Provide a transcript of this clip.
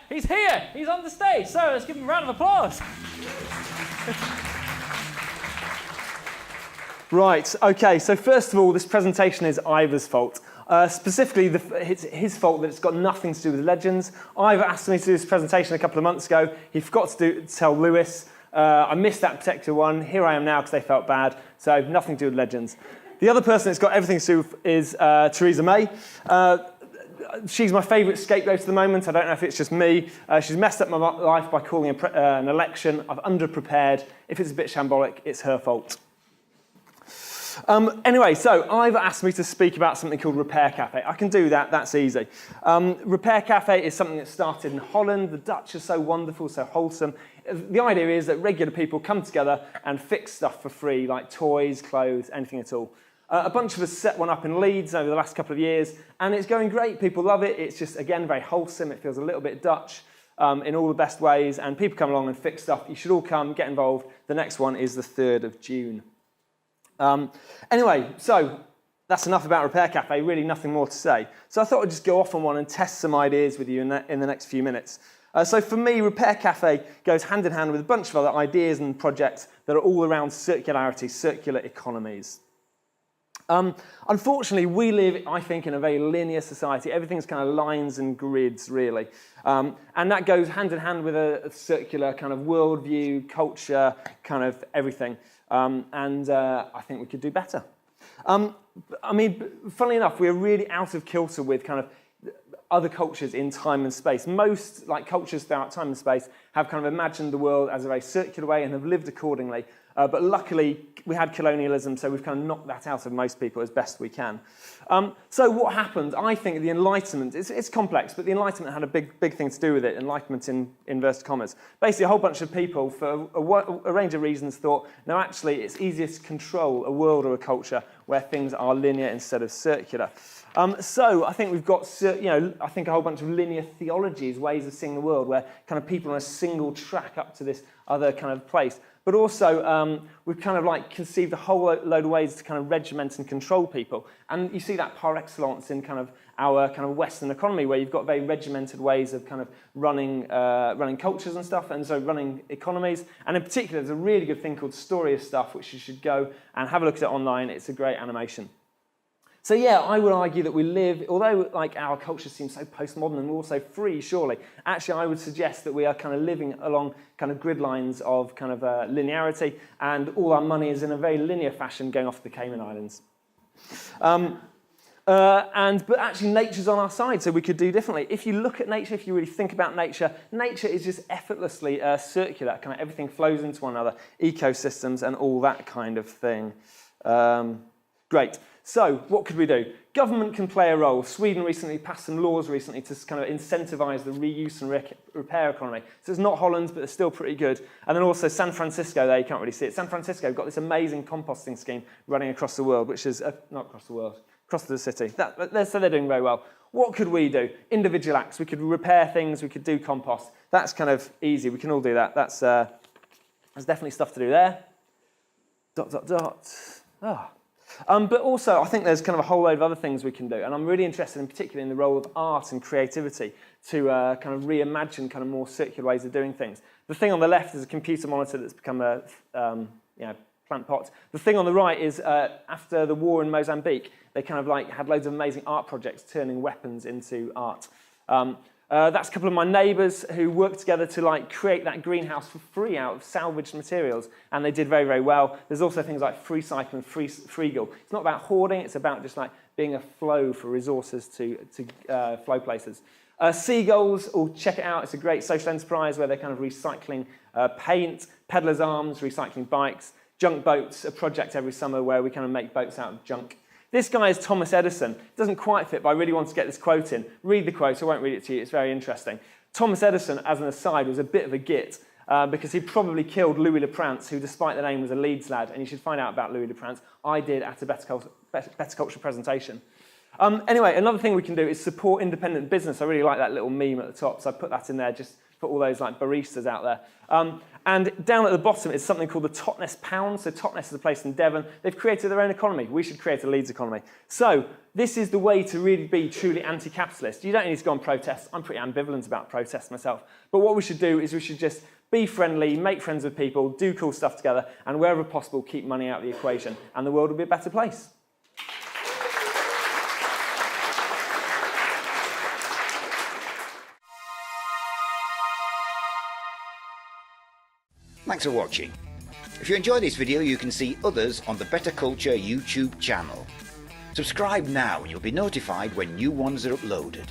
He's here. He's on the stage. So let's give him a round of applause. Right, okay, so first of all, this presentation is Ivor's fault. Specifically, it's his fault that it's got nothing to do with legends. Ivor asked me to do this presentation a couple of months ago. He forgot to tell Lewis. I missed that particular one. Here I am now because they felt bad, so nothing to do with legends. The other person that's got everything to do with is Theresa May. She's my favourite scapegoat at the moment. I don't know if it's just me. She's messed up my life by calling an election. I've underprepared. If it's a bit shambolic, it's her fault. Anyway, so Ivor asked me to speak about something called Repair Cafe. I can do that, that's easy. Repair Cafe is something that started in Holland. The Dutch are so wonderful, so wholesome. The idea is that regular people come together and fix stuff for free, like toys, clothes, anything at all. A bunch of us set one up in Leeds over the last couple of years, and it's going great. People love it. It's just, again, very wholesome. It feels a little bit Dutch in all the best ways, and people come along and fix stuff. You should all come, get involved. The next one is the 3rd of June. Anyway, so that's enough about Repair Cafe, really nothing more to say. So I thought I'd just go off on one and test some ideas with you in the next few minutes. So for me, Repair Cafe goes hand in hand with a bunch of other ideas and projects that are all around circularity, circular economies. Unfortunately, we live, I think, in a very linear society. Everything's kind of lines and grids, really. And that goes hand in hand with a circular kind of worldview, culture, kind of everything. I think we could do better. I mean, funnily enough, we're really out of kilter with kind of other cultures in time and space. Most cultures throughout time and space have kind of imagined the world as a very circular way and have lived accordingly. But luckily, we had colonialism, so we've kind of knocked that out of most people as best we can. So what happened? I think the Enlightenment, it's complex, but the Enlightenment had a big thing to do with it, Enlightenment in inverted commas. Basically, a whole bunch of people, for a range of reasons, thought, no, actually, it's easier to control a world or a culture where things are linear instead of circular. So I think we've got, I think a whole bunch of linear theologies, ways of seeing the world, where kind of people on a single track up to this other kind of place. But also, we've kind of conceived a whole load of ways to kind of regiment and control people. And you see that par excellence in kind of our kind of Western economy, where you've got very regimented ways of kind of running cultures and stuff, and so running economies. And in particular, there's a really good thing called Story of Stuff, which you should go and have a look at it online. It's a great animation. So yeah, I would argue that we live, although our culture seems so postmodern and we're also free, surely, actually I would suggest that we are kind of living along kind of grid lines of kind of linearity, and all our money is in a very linear fashion going off to the Cayman Islands. But actually nature's on our side, so we could do differently. If you look at nature, if you really think about nature, nature is just effortlessly circular. Kind of everything flows into one another, ecosystems and all that kind of thing. Great. So, what could we do? Government can play a role. Sweden recently passed some laws to kind of incentivise the reuse and repair economy. So it's not Holland, but it's still pretty good. And then also San Francisco, there you can't really see it. San Francisco got this amazing composting scheme running across the world, which is, not across the world, across the city. So they're doing very well. What could we do? Individual acts. We could repair things, we could do compost. That's kind of easy, we can all do that. There's definitely stuff to do there. ... but also, I think there's kind of a whole load of other things we can do, and I'm really interested in particular in the role of art and creativity to kind of reimagine kind of more circular ways of doing things. The thing on the left is a computer monitor that's become a plant pot. The thing on the right is after the war in Mozambique, they kind of had loads of amazing art projects turning weapons into art. That's a couple of my neighbours who worked together to create that greenhouse for free out of salvaged materials, and they did very, very well. There's also things like free cycle and Freegal. It's not about hoarding, it's about just being a flow for resources to flow places. Seagulls, check it out, it's a great social enterprise where they're kind of recycling paint, peddlers' arms, recycling bikes, junk boats, a project every summer where we kind of make boats out of junk. This guy is Thomas Edison. It doesn't quite fit, but I really want to get this quote in. Read the quote, I won't read it to you, it's very interesting. Thomas Edison, as an aside, was a bit of a git because he probably killed Louis Leprance, who despite the name was a Leeds lad, and you should find out about Louis Leprance. I did at a Bettakultcha presentation. Anyway, another thing we can do is support independent business. I really like that little meme at the top, so I put that in there just for all those like baristas out there. And down at the bottom is something called the Totnes Pound. So Totnes is a place in Devon. They've created their own economy. We should create a Leeds economy. So this is the way to really be truly anti-capitalist. You don't need to go on protest. I'm pretty ambivalent about protests myself. But what we should do is we should just be friendly, make friends with people, do cool stuff together, and wherever possible, keep money out of the equation. And the world will be a better place. Thanks for watching. If you enjoyed this video, you can see others on the Bettakultcha YouTube channel. Subscribe now and you'll be notified when new ones are uploaded.